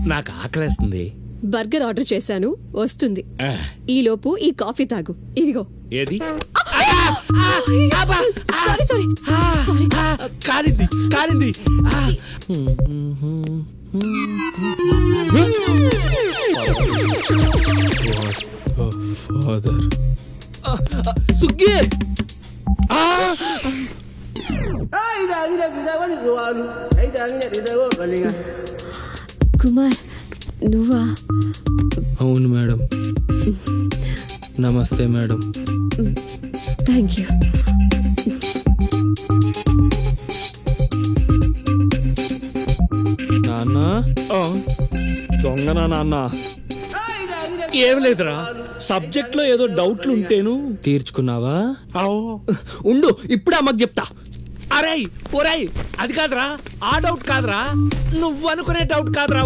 నాకు ఆకలేస్తుంది. Burger order చేశాను, వస్తుంది. ఆ, ఈలోపు ఈ కాఫీ తాగు. ఇదిగో. ఏది? Sorry sorry sorry. కాలింది కాలింది. ఫాదర్ సుగ్గి. కుమార్ నువ్వా? అవును మేడం. నమస్తే మేడం. Thank you. నాన్న దొంగనా నాన్న? ఏం లేదురా, సబ్జెక్ట్ లో ఏదో డౌట్లు ఉంటేను. తీర్చుకున్నావా? ఉండు, ఇప్పుడే అమ్మకి చెప్తా. అరే ఒరేయ్, అది కాదురా, ఆ డౌట్ కాదురా, నువ్వు అనుకునే డౌట్ కాదురా.